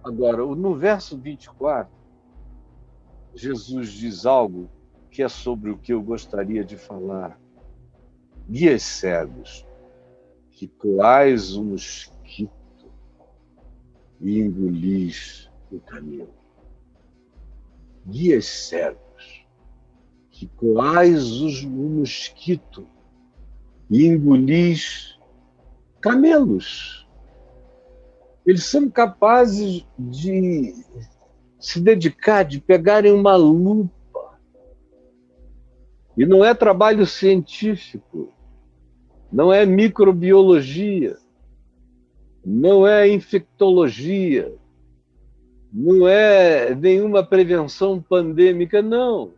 Agora, no verso 24, Jesus diz algo que é sobre o que eu gostaria de falar. Guias cegos, que coais o mosquito e engolis o camelo. Guias cegos, que coais o mosquito e engolis camelos. Eles são capazes de se dedicar, de pegarem uma lupa. E não é trabalho científico, não é microbiologia, não é infectologia, não é nenhuma prevenção pandêmica, não.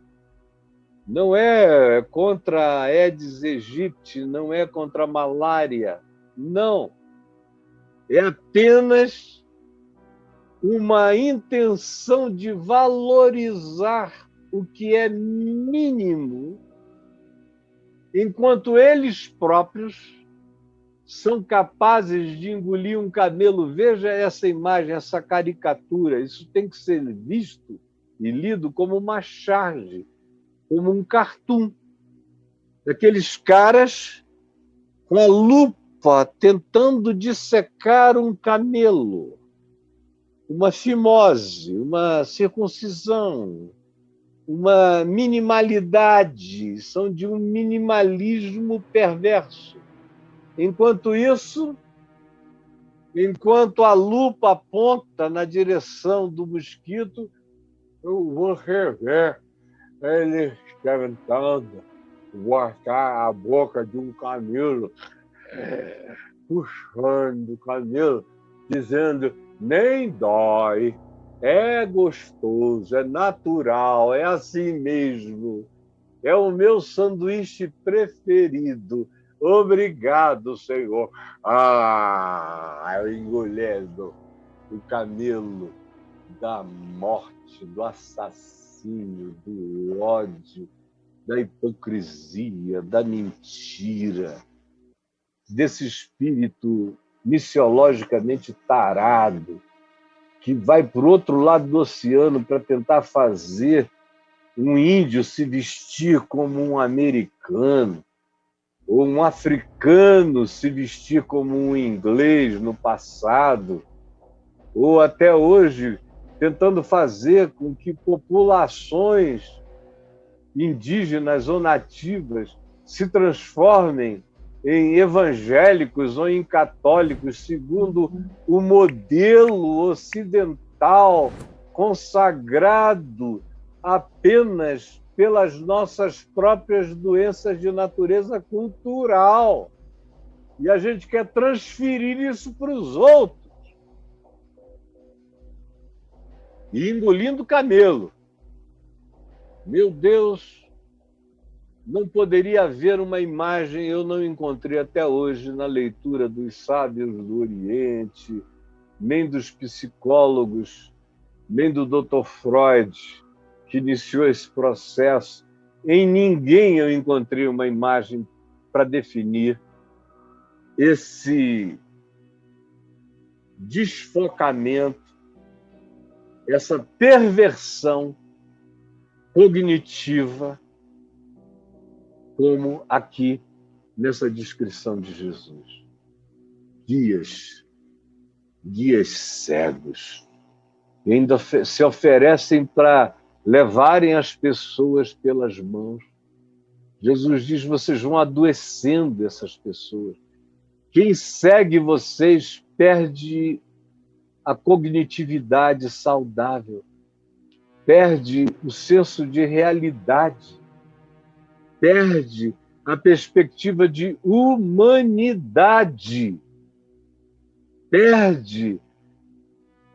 Não é contra a Aedes aegypti, não é contra a malária, não. É apenas uma intenção de valorizar o que é mínimo, enquanto eles próprios são capazes de engolir um camelo. Veja essa imagem, essa caricatura. Isso tem que ser visto e lido como uma charge, como um cartoon. Daqueles caras com a lupa tentando dissecar um camelo, uma fimose, uma circuncisão, uma minimalidade, são de um minimalismo perverso. Enquanto isso, enquanto a lupa aponta na direção do mosquito, eu vou rever ele tentando cortar a boca de um camelo, puxando o camelo, dizendo: nem dói, é gostoso, é natural, é assim mesmo. É o meu sanduíche preferido. Obrigado, Senhor. Engolhendo o camelo da morte, do assassínio, do ódio, da hipocrisia, da mentira, desse espírito missiologicamente tarado que vai para o outro lado do oceano para tentar fazer um índio se vestir como um americano, ou um africano se vestir como um inglês no passado, ou até hoje tentando fazer com que populações indígenas ou nativas se transformem em evangélicos ou em católicos, segundo o modelo ocidental consagrado apenas pelas nossas próprias doenças de natureza cultural. E a gente quer transferir isso para os outros. E engolindo camelo. Meu Deus, não poderia haver uma imagem, eu não encontrei até hoje na leitura dos sábios do Oriente, nem dos psicólogos, nem do Dr. Freud, que iniciou esse processo. Em ninguém eu encontrei uma imagem para definir esse desfocamento, essa perversão cognitiva, como aqui nessa descrição de Jesus. Guias cegos, e ainda se oferecem para levarem as pessoas pelas mãos. Jesus diz: vocês vão adoecendo essas pessoas. Quem segue vocês perde a cognitividade saudável, perde o senso de realidade, perde a perspectiva de humanidade, perde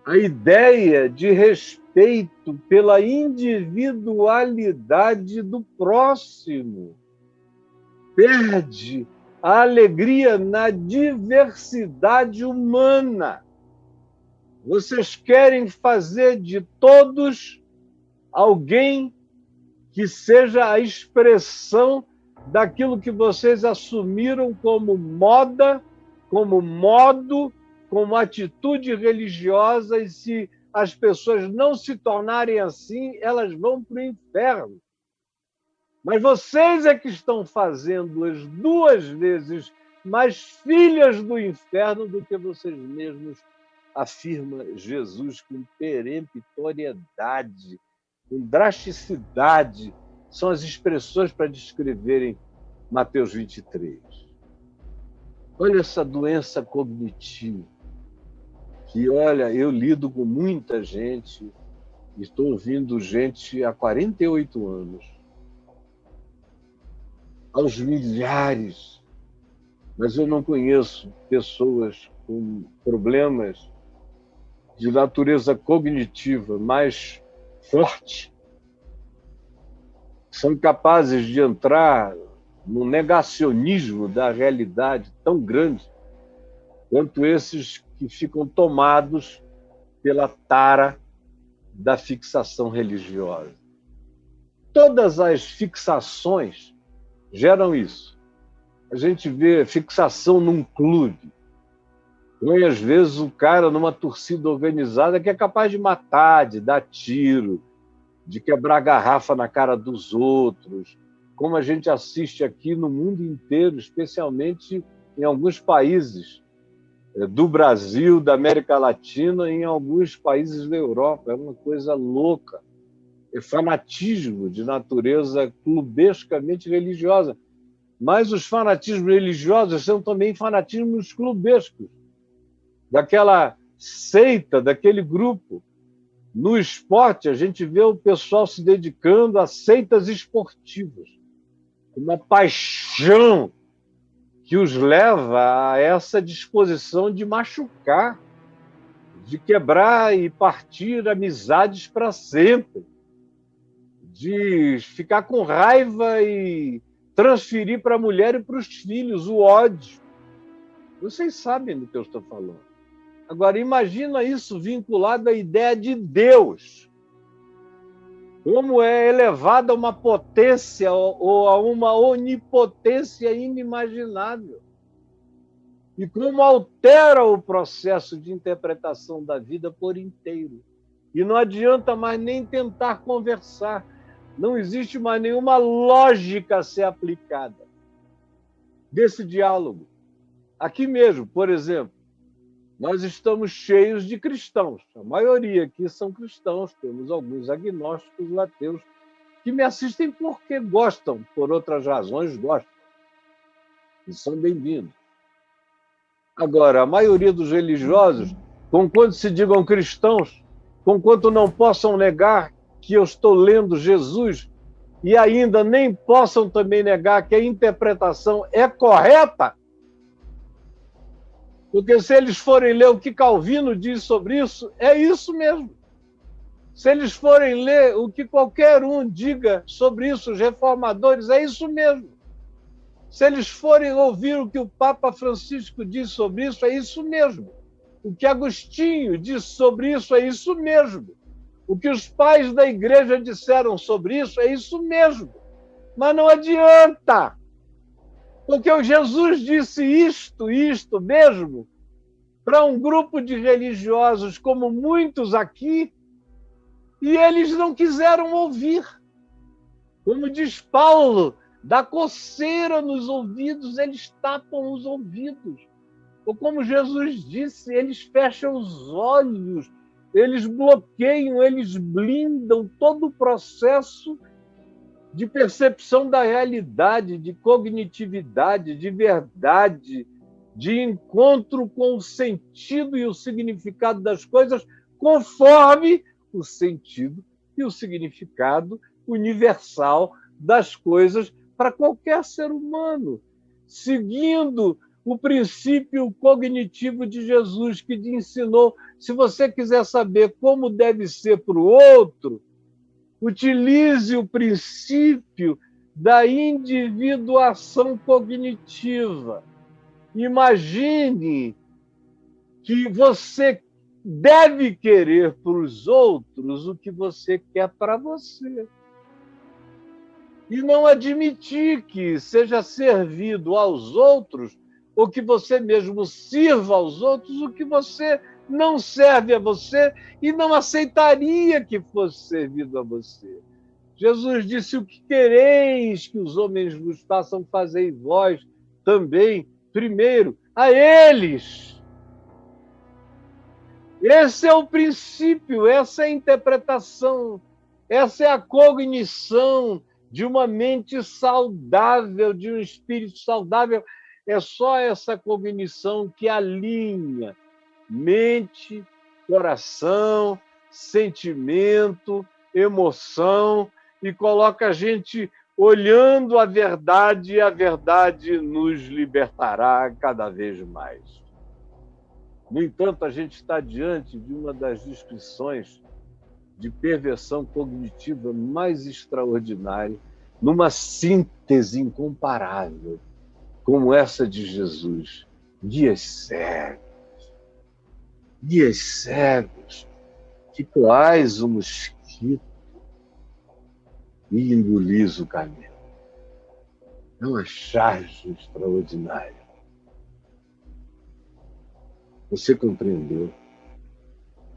a ideia de respeito pela individualidade do próximo, perde a alegria na diversidade humana. Vocês querem fazer de todos alguém que seja a expressão daquilo que vocês assumiram como moda, como modo, como atitude religiosa, e se as pessoas não se tornarem assim, elas vão para o inferno. Mas vocês é que estão fazendo-as 2 vezes mais filhas do inferno do que vocês mesmos, afirma Jesus com peremptoriedade, com drasticidade. São as expressões para descreverem Mateus 23. Olha essa doença cognitiva, que, olha, eu lido com muita gente, estou ouvindo gente há 48 anos, aos milhares, mas eu não conheço pessoas com problemas de natureza cognitiva mais forte, são capazes de entrar no negacionismo da realidade tão grande quanto esses que ficam tomados pela tara da fixação religiosa. Todas as fixações geram isso. A gente vê fixação num clube. Põe, às vezes, o cara numa torcida organizada que é capaz de matar, de dar tiro, de quebrar garrafa na cara dos outros, como a gente assiste aqui no mundo inteiro, especialmente em alguns países do Brasil, da América Latina e em alguns países da Europa. É uma coisa louca. É fanatismo de natureza clubescamente religiosa. Mas os fanatismos religiosos são também fanatismos clubescos, daquela seita, daquele grupo. No esporte, a gente vê o pessoal se dedicando a seitas esportivas, uma paixão que os leva a essa disposição de machucar, de quebrar e partir amizades para sempre, de ficar com raiva e transferir para a mulher e para os filhos o ódio. Vocês sabem do que eu estou falando. Agora, imagina isso vinculado à ideia de Deus. Como é elevada a uma potência ou a uma onipotência inimaginável. E como altera o processo de interpretação da vida por inteiro. E não adianta mais nem tentar conversar. Não existe mais nenhuma lógica a ser aplicada desse diálogo. Aqui mesmo, por exemplo, nós estamos cheios de cristãos. A maioria aqui são cristãos. Temos alguns agnósticos, ateus, que me assistem porque gostam, por outras razões gostam. E são bem-vindos. Agora, a maioria dos religiosos, conquanto se digam cristãos, conquanto não possam negar que eu estou lendo Jesus e ainda nem possam também negar que a interpretação é correta, porque se eles forem ler o que Calvino diz sobre isso, é isso mesmo. Se eles forem ler o que qualquer um diga sobre isso, os reformadores, é isso mesmo. Se eles forem ouvir o que o Papa Francisco diz sobre isso, é isso mesmo. O que Agostinho diz sobre isso, é isso mesmo. O que os pais da igreja disseram sobre isso, é isso mesmo. Mas não adianta. Porque o Jesus disse isto mesmo, para um grupo de religiosos como muitos aqui, e eles não quiseram ouvir. Como diz Paulo, dá coceira nos ouvidos, eles tapam os ouvidos. Ou como Jesus disse, eles fecham os olhos, eles bloqueiam, eles blindam todo o processo de percepção da realidade, de cognitividade, de verdade, de encontro com o sentido e o significado das coisas, conforme o sentido e o significado universal das coisas para qualquer ser humano, seguindo o princípio cognitivo de Jesus, que te ensinou, se você quiser saber como deve ser para o outro, utilize o princípio da individuação cognitiva. Imagine que você deve querer para os outros o que você quer para você. E não admitir que seja servido aos outros ou que você mesmo sirva aos outros o que você não serve a você e não aceitaria que fosse servido a você. Jesus disse: o que quereis que os homens vos façam, fazei vós também, primeiro, a eles. Esse é o princípio, essa é a interpretação, essa é a cognição de uma mente saudável, de um espírito saudável. É só essa cognição que alinha mente, coração, sentimento, emoção e coloca a gente olhando a verdade, e a verdade nos libertará cada vez mais. No entanto, a gente está diante de uma das descrições de perversão cognitiva mais extraordinária, numa síntese incomparável, como essa de Jesus. Guias cegos, que coais o mosquito e engolis o camelo. É uma charge extraordinária. Você compreendeu?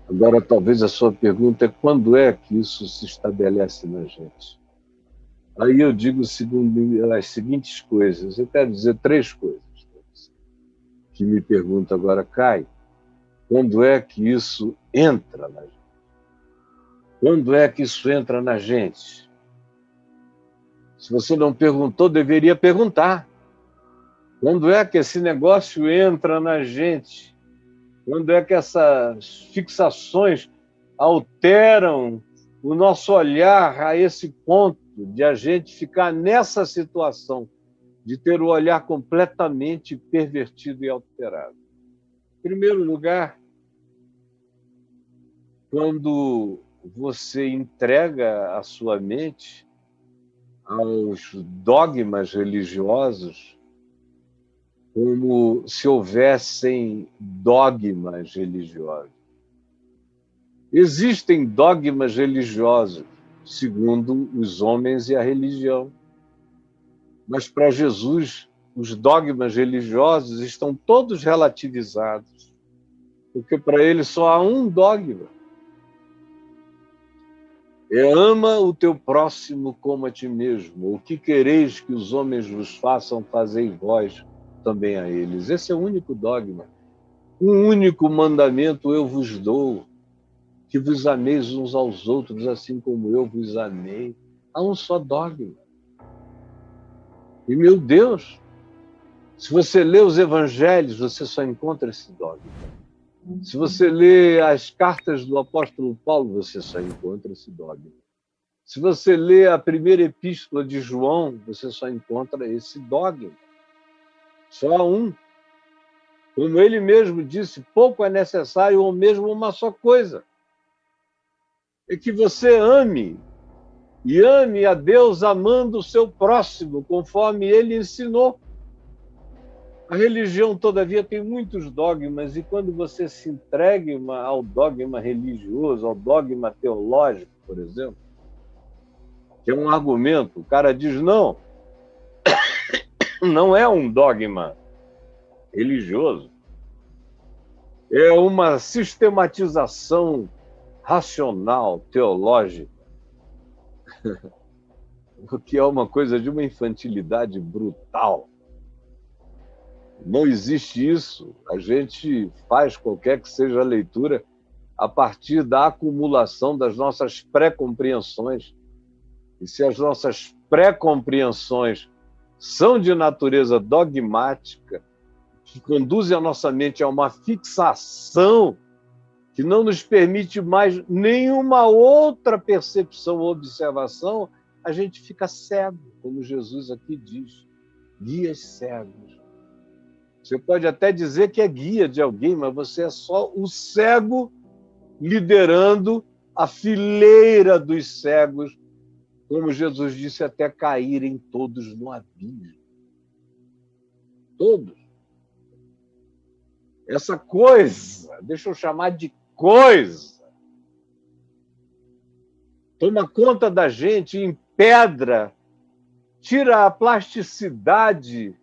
Agora, talvez a sua pergunta é: quando é que isso se estabelece na gente? Aí eu digo segundo as seguintes coisas. Eu quero dizer 3 coisas que me pergunta agora, Caio. Quando é que isso entra na gente? Quando é que isso entra na gente? Se você não perguntou, deveria perguntar. Quando é que esse negócio entra na gente? Quando é que essas fixações alteram o nosso olhar a esse ponto de a gente ficar nessa situação, de ter o olhar completamente pervertido e alterado? Em primeiro lugar, quando você entrega a sua mente aos dogmas religiosos, como se houvessem dogmas religiosos. Existem dogmas religiosos, segundo os homens e a religião. Mas para Jesus, os dogmas religiosos estão todos relativizados, porque para ele só há um dogma. É: ama o teu próximo como a ti mesmo. O que quereis que os homens vos façam, fazei vós também a eles. Esse é o único dogma. Um único mandamento eu vos dou, que vos ameis uns aos outros, assim como eu vos amei. Há um só dogma. E, meu Deus, se você lê os evangelhos, você só encontra esse dogma. Se você lê as cartas do apóstolo Paulo, você só encontra esse dogma. Se você lê a primeira epístola de João, você só encontra esse dogma. Só há um. Como ele mesmo disse, pouco é necessário, ou mesmo uma só coisa. É que você ame, e ame a Deus amando o seu próximo, conforme ele ensinou. A religião, todavia, tem muitos dogmas, e quando você se entrega ao dogma religioso, ao dogma teológico, por exemplo, que é um argumento, o cara diz: não, não é um dogma religioso, é uma sistematização racional, teológica, o que é uma coisa de uma infantilidade brutal. Não existe isso. A gente faz qualquer que seja a leitura a partir da acumulação das nossas pré-compreensões. E se as nossas pré-compreensões são de natureza dogmática, que conduzem a nossa mente a uma fixação que não nos permite mais nenhuma outra percepção ou observação, a gente fica cego, como Jesus aqui diz, guias cegos. Você pode até dizer que é guia de alguém, mas você é só o cego liderando a fileira dos cegos, como Jesus disse, até caírem todos no abismo. Todos. Essa coisa, deixa eu chamar de coisa, toma conta da gente, empedra, tira a plasticidade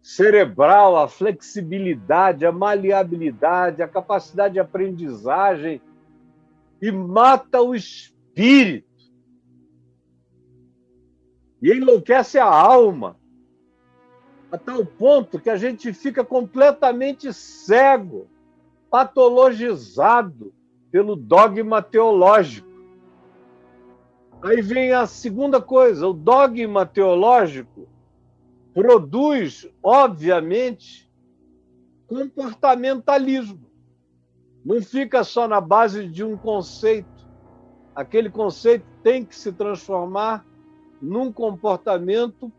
cerebral, a flexibilidade, a maleabilidade, a capacidade de aprendizagem e mata o espírito. E enlouquece a alma, a tal ponto que a gente fica completamente cego, patologizado pelo dogma teológico. Aí vem a segunda coisa, o dogma teológico produz, obviamente, comportamentalismo. Não fica só na base de um conceito. Aquele conceito tem que se transformar num comportamento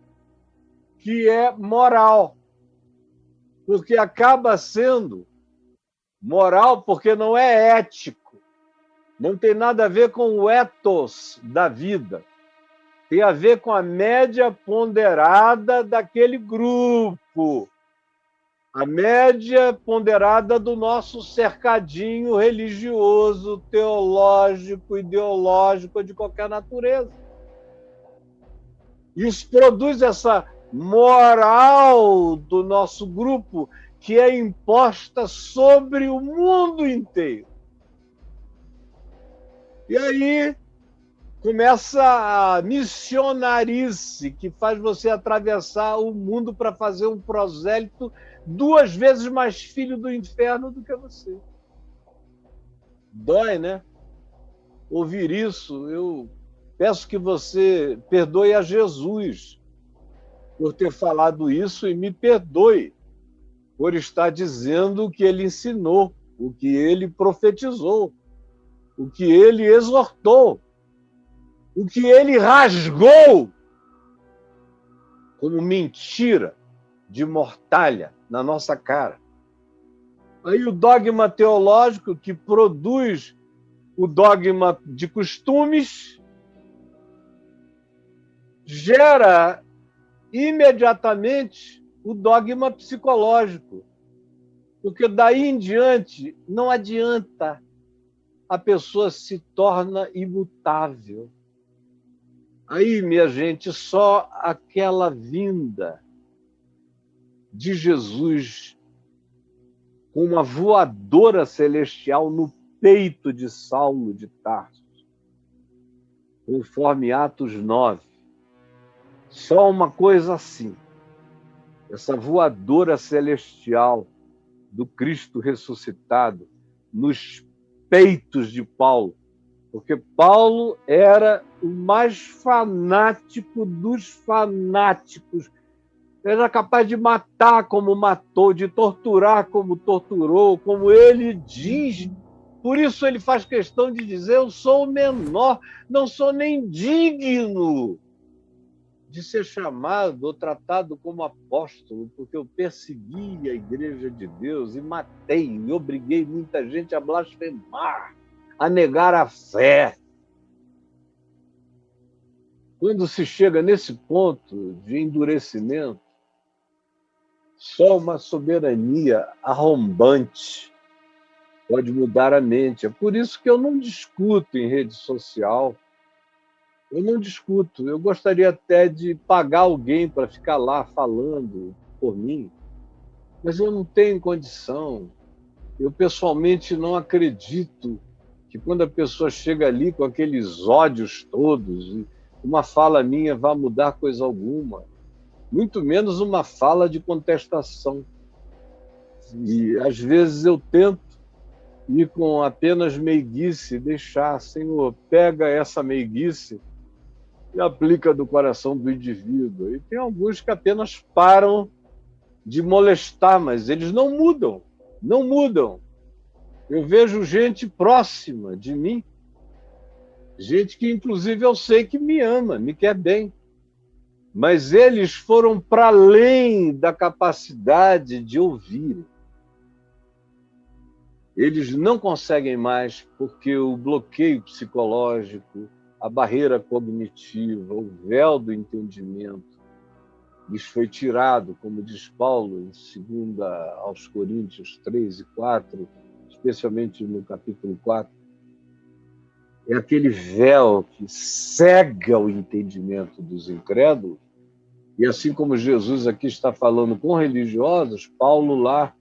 que é moral, porque acaba sendo moral porque não é ético, não tem nada a ver com o ethos da vida, tem a ver com a média ponderada daquele grupo, a média ponderada do nosso cercadinho religioso, teológico, ideológico, de qualquer natureza. Isso produz essa moral do nosso grupo que é imposta sobre o mundo inteiro. E aí começa a missionarice, que faz você atravessar o mundo para fazer um prosélito 2 vezes mais filho do inferno do que você. Dói, né? Ouvir isso. Eu peço que você perdoe a Jesus por ter falado isso e me perdoe por estar dizendo o que ele ensinou, o que ele profetizou, o que ele exortou, o que ele rasgou como mentira de mortalha na nossa cara. Aí o dogma teológico que produz o dogma de costumes gera imediatamente o dogma psicológico, porque daí em diante não adianta, a pessoa se torna imutável. Aí, minha gente, só aquela vinda de Jesus com uma voadora celestial no peito de Saulo de Tarso, conforme Atos 9. Só uma coisa assim, essa voadora celestial do Cristo ressuscitado nos peitos de Paulo, porque Paulo era o mais fanático dos fanáticos. Era capaz de matar como matou, de torturar como torturou, como ele diz. Por isso ele faz questão de dizer: eu sou o menor, não sou nem digno de ser chamado ou tratado como apóstolo, porque eu persegui a igreja de Deus e matei, e obriguei muita gente a blasfemar, a negar a fé. Quando se chega nesse ponto de endurecimento, só uma soberania arrombante pode mudar a mente. É por isso que eu não discuto em rede social. Eu não discuto. Eu gostaria até de pagar alguém para ficar lá falando por mim, mas eu não tenho condição. Eu, pessoalmente, não acredito que quando a pessoa chega ali com aqueles ódios todos, uma fala minha vá mudar coisa alguma, muito menos uma fala de contestação. E, às vezes, eu tento ir com apenas meiguice, deixar, Senhor, pega essa meiguice e aplica do coração do indivíduo. E tem alguns que apenas param de molestar, mas eles não mudam, não mudam. Eu vejo gente próxima de mim, gente que, inclusive, eu sei que me ama, me quer bem, mas eles foram para além da capacidade de ouvir. Eles não conseguem mais porque o bloqueio psicológico, a barreira cognitiva, o véu do entendimento lhes foi tirado, como diz Paulo em 2 aos Coríntios 3 e 4, especialmente no capítulo 4. É aquele véu que cega o entendimento dos incrédulos E assim como Jesus aqui está falando com religiosos, Paulo lá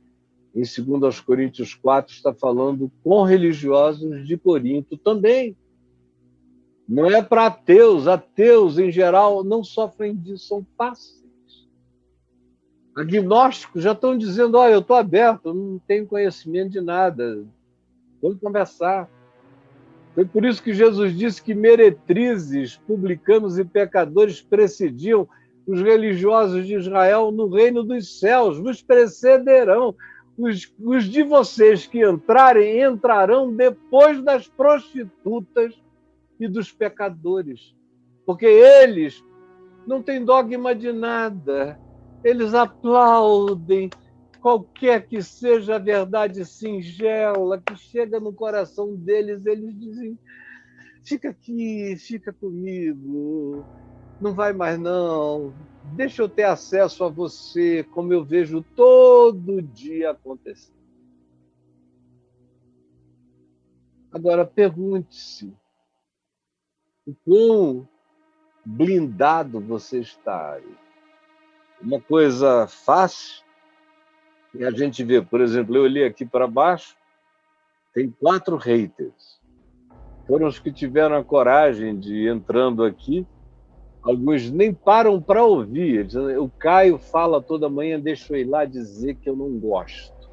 em 2 Coríntios 4 está falando com religiosos de Corinto também. Não é para ateus. Ateus, em geral, não sofrem disso, são fáceis. Agnósticos já estão dizendo, olha, eu estou aberto, eu não tenho conhecimento de nada. Vamos conversar. Foi por isso que Jesus disse que meretrizes, publicanos e pecadores precediam os religiosos de Israel no reino dos céus, vos precederão. Os de vocês que entrarem, entrarão depois das prostitutas e dos pecadores, porque eles não têm dogma de nada, eles aplaudem qualquer que seja a verdade singela que chega no coração deles, eles dizem, fica aqui, fica comigo, não vai mais não, deixa eu ter acesso a você, como eu vejo todo dia acontecer. Agora, pergunte-se, o quão blindado você está aí? Uma coisa fácil, e a gente vê, por exemplo, eu olhei aqui para baixo, tem 4 haters. Foram os que tiveram a coragem de ir entrando aqui. Alguns nem param para ouvir. O Caio fala toda manhã, deixa eu ir lá dizer que eu não gosto.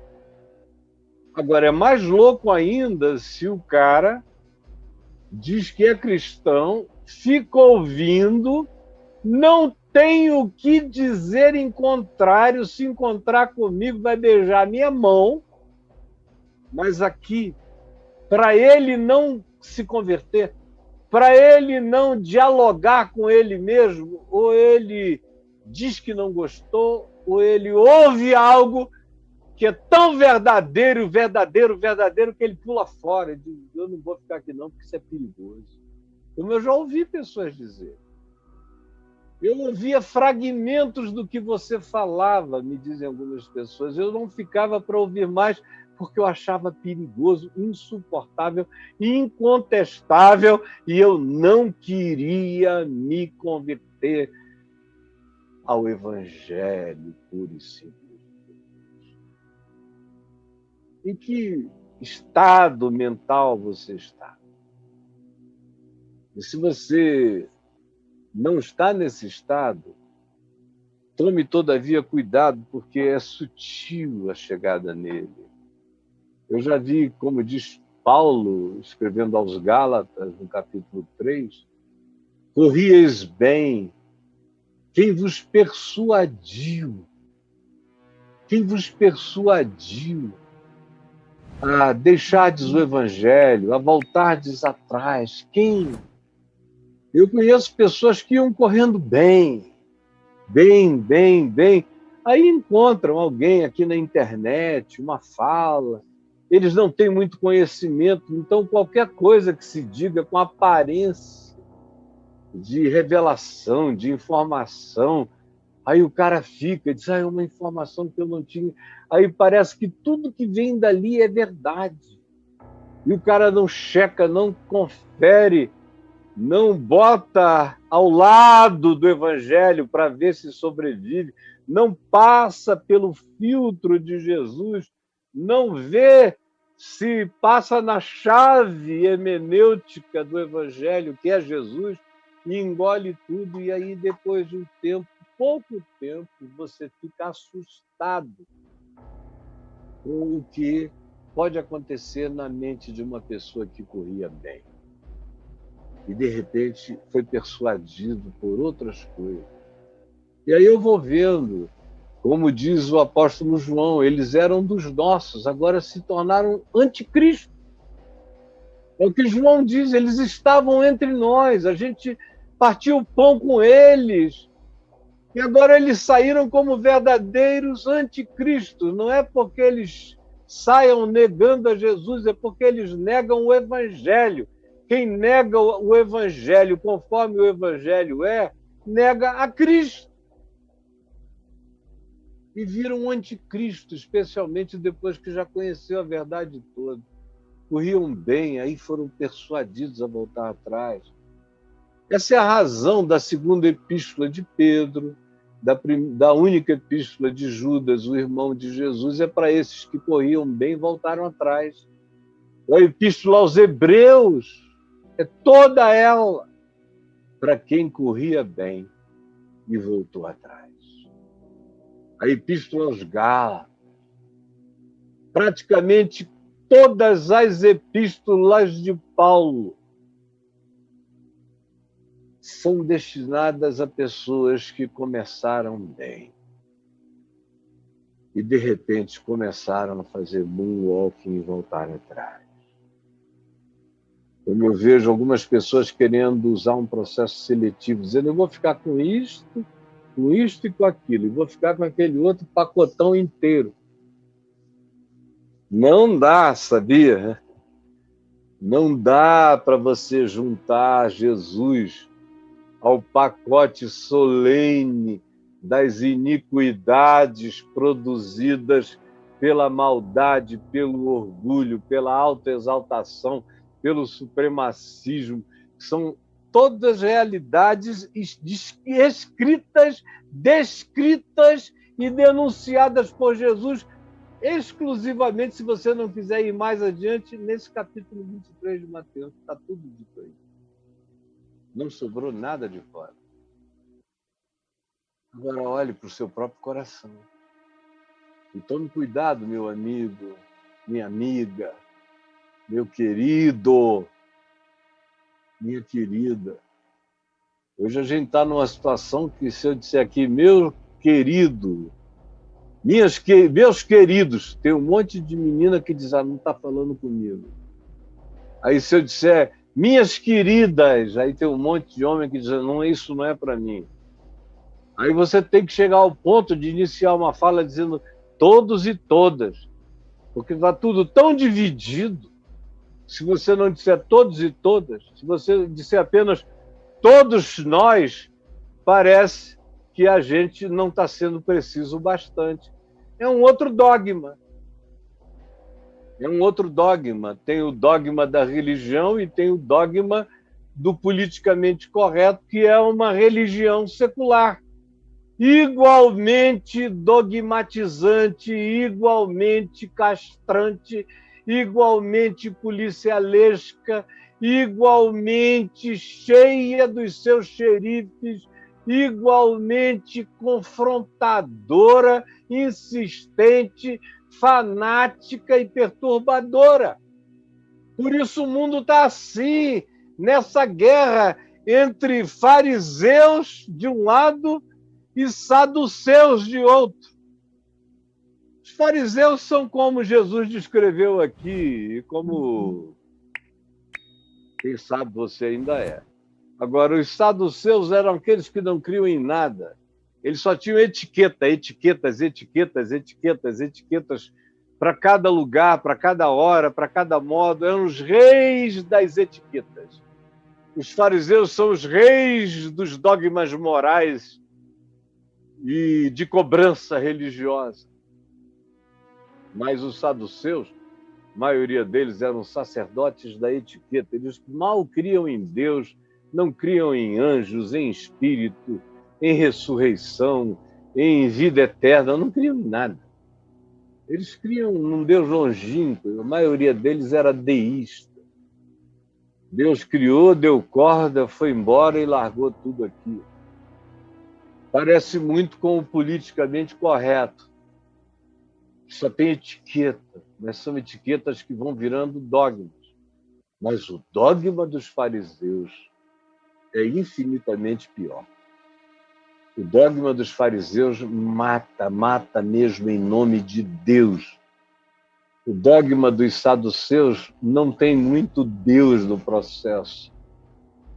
Agora, é mais louco ainda se o cara diz que é cristão, fica ouvindo, não tem o que dizer em contrário, se encontrar comigo vai beijar minha mão, mas aqui, para ele não se converter, para ele não dialogar com ele mesmo, ou ele diz que não gostou, ou ele ouve algo que é tão verdadeiro, verdadeiro, verdadeiro, que ele pula fora e diz, eu não vou ficar aqui não, porque isso é perigoso. Como eu já ouvi pessoas dizer. Eu ouvia fragmentos do que você falava, me dizem algumas pessoas. Eu não ficava para ouvir mais, porque eu achava perigoso, insuportável, incontestável, e eu não queria me converter ao Evangelho puro e simples. Em que estado mental você está? E se você não está nesse estado, tome, todavia, cuidado, porque é sutil a chegada nele. Eu já vi, como diz Paulo, escrevendo aos Gálatas, no capítulo 3, corrieis bem, quem vos persuadiu a deixardes o Evangelho, a voltardes atrás? Quem? Eu conheço pessoas que iam correndo bem, aí encontram alguém aqui na internet, uma fala, eles não têm muito conhecimento, então qualquer coisa que se diga com aparência de revelação, de informação, aí o cara fica, diz, é uma informação que eu não tinha, aí parece que tudo que vem dali é verdade, e o cara não checa, não confere, não bota ao lado do Evangelho para ver se sobrevive, não passa pelo filtro de Jesus, não vê se passa na chave hermenêutica do Evangelho, que é Jesus, e engole tudo, e aí depois de um tempo, pouco tempo, você fica assustado com o que pode acontecer na mente de uma pessoa que corria bem. E, de repente, foi persuadido por outras coisas. E aí eu vou vendo, como diz o apóstolo João, eles eram dos nossos, agora se tornaram anticristo. É o que João diz, eles estavam entre nós, a gente partiu o pão com eles, e agora eles saíram como verdadeiros anticristos. Não é porque eles saiam negando a Jesus, é porque eles negam o Evangelho. Quem nega o Evangelho conforme o Evangelho nega a Cristo. E vira um anticristo, especialmente depois que já conheceu a verdade toda. Corriam bem, aí foram persuadidos a voltar atrás. Essa é a razão da segunda epístola de Pedro, da única epístola de Judas, o irmão de Jesus, é para esses que corriam bem e voltaram atrás. A epístola aos Hebreus é toda ela para quem corria bem e voltou atrás. A epístola aos Gálatas, praticamente todas as epístolas de Paulo são destinadas a pessoas que começaram bem e, de repente, começaram a fazer moonwalking e voltaram atrás. Como eu vejo algumas pessoas querendo usar um processo seletivo, dizendo: eu vou ficar com isto e com aquilo, e vou ficar com aquele outro pacotão inteiro. Não dá, sabia? Não dá para você juntar Jesus ao pacote solene das iniquidades produzidas pela maldade, pelo orgulho, pela autoexaltação, pelo supremacismo. São todas realidades escritas, descritas e denunciadas por Jesus exclusivamente, se você não quiser ir mais adiante, nesse capítulo 23 de Mateus. Está tudo dito aí. Não sobrou nada de fora. Agora olhe para o seu próprio coração. E tome cuidado, meu amigo, minha amiga, meu querido, minha querida. Hoje a gente está numa situação que, se eu disser aqui, meu querido, meus queridos, tem um monte de menina que diz: não está falando comigo. Aí, se eu disser minhas queridas, aí tem um monte de homem que diz: não, isso não é para mim. Aí você tem que chegar ao ponto de iniciar uma fala dizendo todos e todas, porque está tudo tão dividido. Se você não disser todos e todas, se você disser apenas todos nós, parece que a gente não está sendo preciso o bastante. É um outro dogma. É um outro dogma. Tem o dogma da religião e tem o dogma do politicamente correto, que é uma religião secular. Igualmente dogmatizante, igualmente castrante, igualmente policialesca, igualmente cheia dos seus xerifes, igualmente confrontadora, insistente, fanática e perturbadora. Por isso o mundo está assim, nessa guerra entre fariseus de um lado e saduceus de outro. Os fariseus são como Jesus descreveu aqui, e como, quem sabe, você ainda é. Agora, os saduceus eram aqueles que não criam em nada. Eles só tinham etiquetas para cada lugar, para cada hora, para cada modo. Eram os reis das etiquetas. Os fariseus são os reis dos dogmas morais e de cobrança religiosa. Mas os saduceus, a maioria deles eram sacerdotes da etiqueta. Eles mal criam em Deus, não criam em anjos, em espírito, em ressurreição, em vida eterna, não criam em nada. Eles criam num Deus longínquo, a maioria deles era deísta. Deus criou, deu corda, foi embora e largou tudo aqui. Parece muito com o politicamente correto. Só tem etiqueta, mas são etiquetas que vão virando dogmas. Mas o dogma dos fariseus é infinitamente pior. O dogma dos fariseus mata mesmo em nome de Deus. O dogma dos saduceus não tem muito Deus no processo.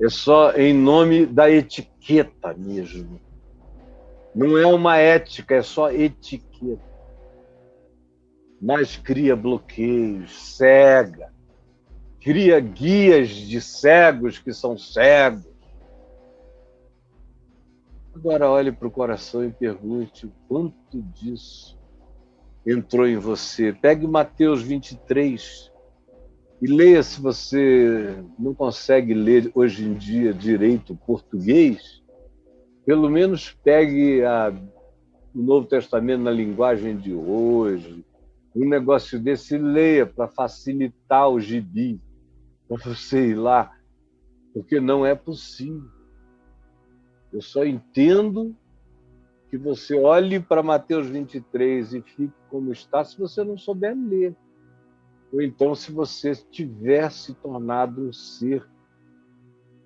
É só em nome da etiqueta mesmo. Não é uma ética, é só etiqueta. Mas cria bloqueios, cega. Cria guias de cegos que são cegos. Agora olhe para o coração e pergunte o quanto disso entrou em você. Pegue Mateus 23 e leia, se você não consegue ler hoje em dia direito português, pelo menos pegue o Novo Testamento na linguagem de hoje, um negócio desse, leia para facilitar o gibi, para você ir lá, porque não é possível. Eu só entendo que você olhe para Mateus 23 e fique como está se você não souber ler. Ou então se você tivesse tornado um ser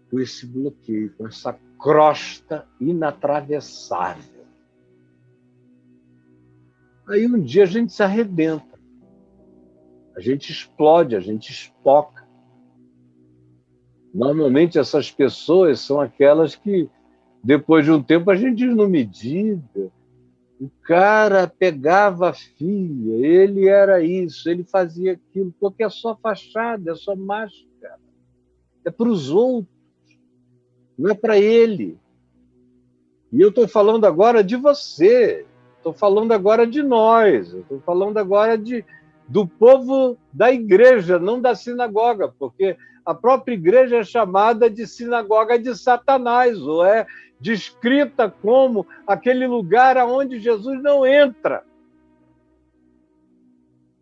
com esse bloqueio, com essa crosta inatravessável. Aí um dia a gente se arrebenta, a gente explode, a gente espoca. Normalmente essas pessoas são aquelas que, depois de um tempo, a gente diz no medida. O cara pegava a filha, ele era isso, ele fazia aquilo, porque é só fachada, é só máscara. É para os outros, não é para ele. E eu estou falando agora de você, estou falando agora de nós, estou falando agora do povo da igreja, não da sinagoga, porque a própria igreja é chamada de sinagoga de Satanás, ou é descrita como aquele lugar aonde Jesus não entra.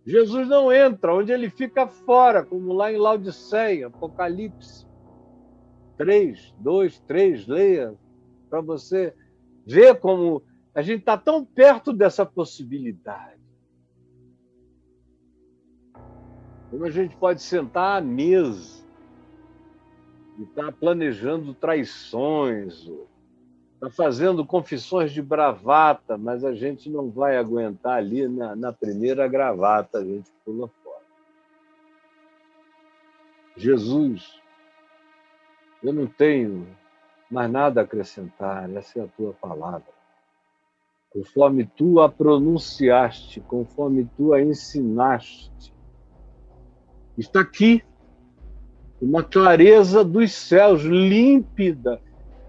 Jesus não entra, onde ele fica fora, como lá em Laodiceia, Apocalipse 3, 2, 3, leia, para você ver como a gente está tão perto dessa possibilidade. Como a gente pode sentar à mesa e estar planejando traições, está fazendo confissões de bravata, mas a gente não vai aguentar ali na primeira gravata, a gente pula fora. Jesus, eu não tenho mais nada a acrescentar, essa é a tua palavra. Conforme tu a pronunciaste, conforme tu a ensinaste, está aqui, uma clareza dos céus, límpida,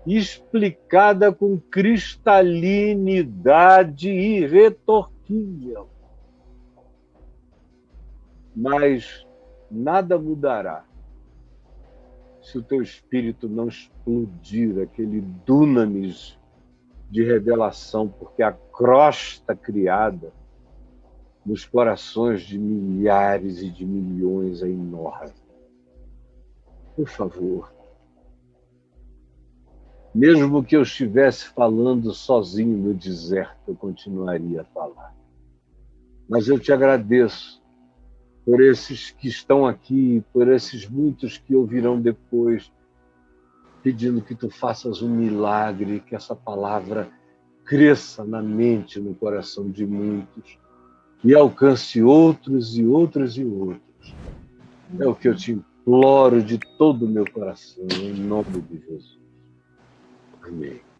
explicada com cristalinidade irretorquível. Mas nada mudará se o teu espírito não explodir aquele dunamis de revelação, porque a crosta criada nos corações de milhares e de milhões é enorme. Por favor, mesmo que eu estivesse falando sozinho no deserto, eu continuaria a falar. Mas eu te agradeço por esses que estão aqui, por esses muitos que ouvirão depois, pedindo que tu faças um milagre, que essa palavra cresça na mente, no coração de muitos e alcance outros e outros e outros. É o que eu te imploro de todo o meu coração, em nome de Jesus. Amém.